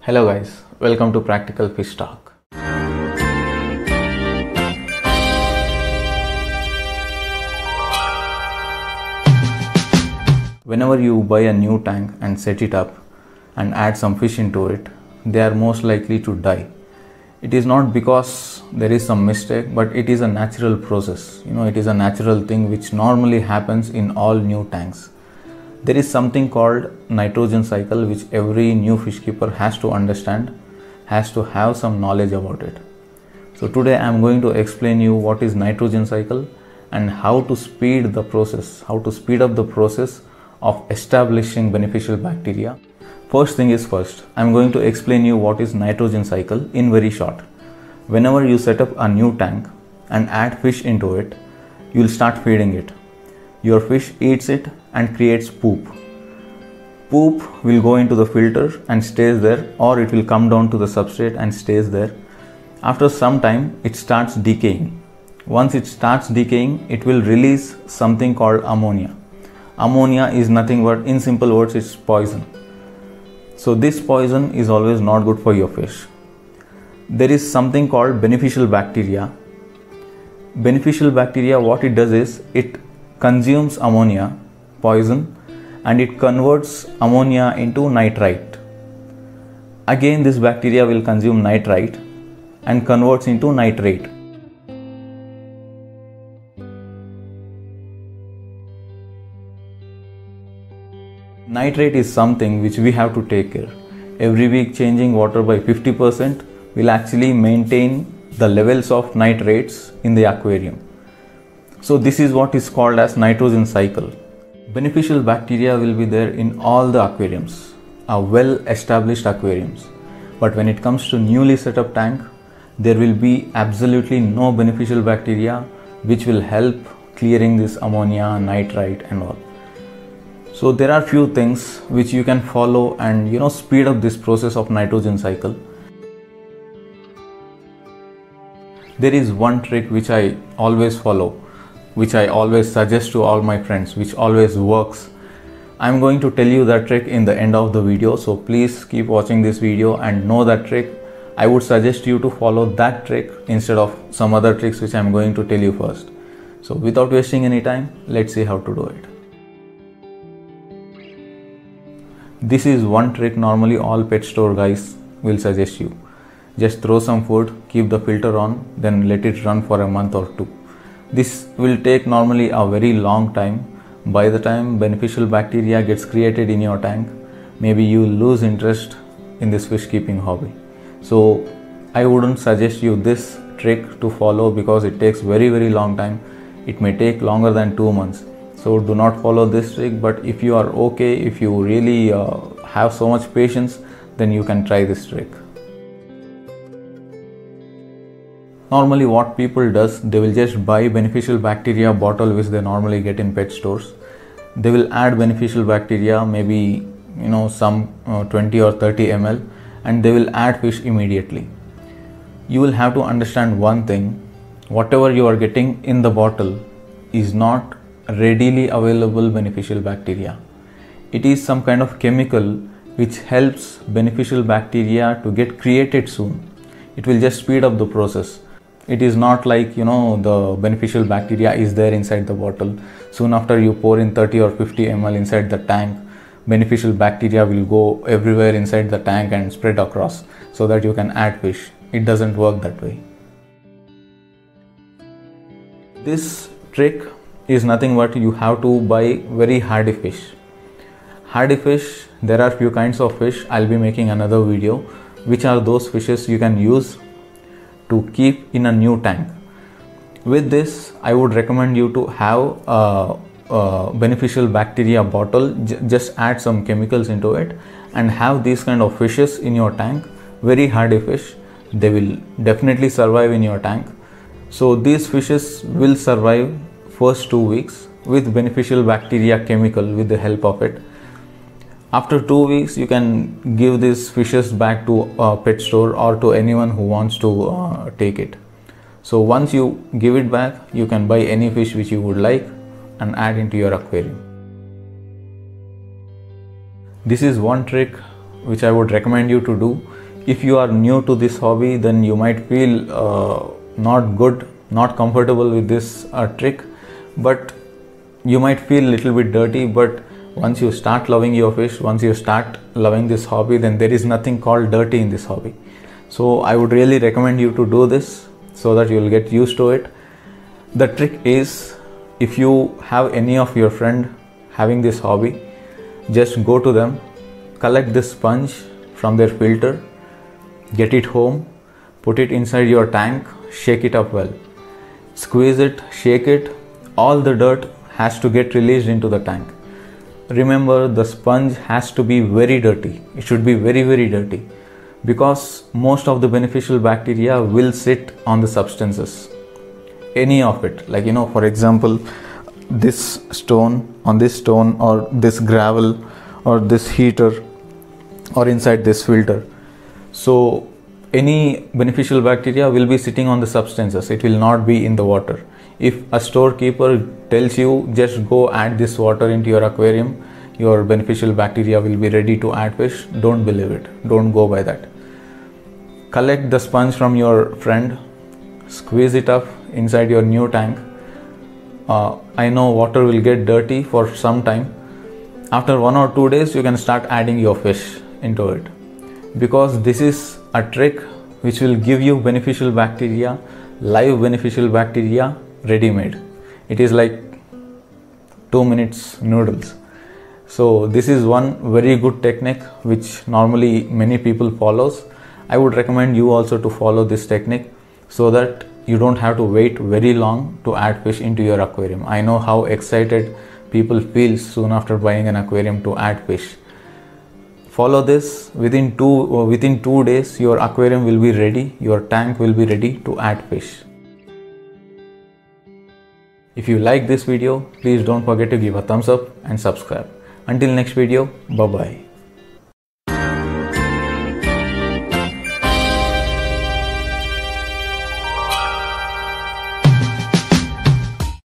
Hello guys, welcome to Practical Fish Talk. Whenever you buy a new tank and set it up and add some fish into it, they are most likely to die. It is not because there is some mistake, but it is a natural process. It is a natural thing which normally happens in all new tanks. There is something called nitrogen cycle which every new fish keeper has to understand, has to have some knowledge about it. So today I am going to explain you what is nitrogen cycle and how to speed the process, how to speed up the process of establishing beneficial bacteria. First thing is first, I am going to explain you what is nitrogen cycle in very short. Whenever you set up a new tank and add fish into it, you will start feeding it. Your fish eats it and creates poop. Poop will go into the filter and stays there, or it will come down to the substrate and stays there. After some time, it starts decaying. Once it starts decaying, it will release something called ammonia. Ammonia is nothing but, in simple words, it's poison. So this poison is always not good for your fish. There is something called beneficial bacteria. Beneficial bacteria, what it does is, it consumes ammonia, poison, and it converts ammonia into nitrite. Again, this bacteria will consume nitrite and converts into nitrate. Nitrate is something which we have to take care. Every week changing water by 50% will actually maintain the levels of nitrates in the aquarium. So this is what is called as nitrogen cycle. Beneficial bacteria will be there in all the aquariums, well established aquariums. But when it comes to newly set up tank, there will be absolutely no beneficial bacteria which will help clearing this ammonia, nitrite and all. So there are few things which you can follow and speed up this process of nitrogen cycle. There is one trick which I always follow, which I always suggest to all my friends, which always works. I am going to tell you that trick in the end of the video, so please keep watching this video and know that trick. I would suggest you to follow that trick instead of some other tricks which I am going to tell you first. So without wasting any time, let's see how to do it. This is one trick normally all pet store guys will suggest you. Just throw some food, keep the filter on, then let it run for a month or two. This will take normally a very long time. By the time beneficial bacteria gets created in your tank, maybe you lose interest in this fish keeping hobby. So I wouldn't suggest you this trick to follow because it takes very long time. It may take longer than 2 months. So do not follow this trick, but if you are okay, if you really have so much patience, then you can try this trick. Normally what people does, they will just buy beneficial bacteria bottle which they normally get in pet stores. They will add beneficial bacteria, maybe some 20 or 30 ml, and they will add fish immediately. You will have to understand one thing, whatever you are getting in the bottle is not readily available beneficial bacteria. It is some kind of chemical which helps beneficial bacteria to get created soon. It will just speed up the process. It is not like the beneficial bacteria is there inside the bottle. Soon after you pour in 30 or 50 ml inside the tank, beneficial bacteria will go everywhere inside the tank and spread across so that you can add fish. It doesn't work that way. This trick is nothing but you have to buy very hardy fish. Hardy fish, there are few kinds of fish. I'll be making another video. Which are those fishes you can use to keep in a new tank. With this, I would recommend you to have a beneficial bacteria bottle. Just add some chemicals into it and have these kind of fishes in your tank. Very hardy fish. They will definitely survive in your tank. So these fishes will survive first 2 weeks with beneficial bacteria chemical with the help of it. After 2 weeks, you can give these fishes back to a pet store or to anyone who wants to take it. So once you give it back, you can buy any fish which you would like and add into your aquarium. This is one trick which I would recommend you to do. If you are new to this hobby, then you might feel not good, not comfortable with this trick, but you might feel a little bit dirty. But once you start loving your fish, once you start loving this hobby, then there is nothing called dirty in this hobby. So I would really recommend you to do this so that you will get used to it. The trick is, if you have any of your friend having this hobby, just go to them, collect this sponge from their filter, get it home, put it inside your tank, shake it up well, squeeze it, shake it. All the dirt has to get released into the tank. Remember, the sponge has to be very dirty. It should be very, very dirty, because most of the beneficial bacteria will sit on the substances. Any of it, like, for example, this stone, on this stone, or this gravel, or this heater, or inside this filter. So any beneficial bacteria will be sitting on the substances. It will not be in the water. If a storekeeper tells you just go add this water into your aquarium, your beneficial bacteria will be ready to add fish, don't believe it. Don't go by that. Collect the sponge from your friend, squeeze it up inside your new tank. I know water will get dirty for some time. After 1 or 2 days, you can start adding your fish into it, because this is a trick which will give you beneficial bacteria, live beneficial bacteria, ready made. It is like 2 minutes noodles. So this is one very good technique which normally many people follows. I would recommend you also to follow this technique, so that you don't have to wait very long to add fish into your aquarium. I know how excited people feel soon after buying an aquarium to add fish. Follow this. Within 2 days, your aquarium will be ready, your tank will be ready to add fish. If you like this video, please don't forget to give a thumbs up and subscribe. Until next video, bye bye.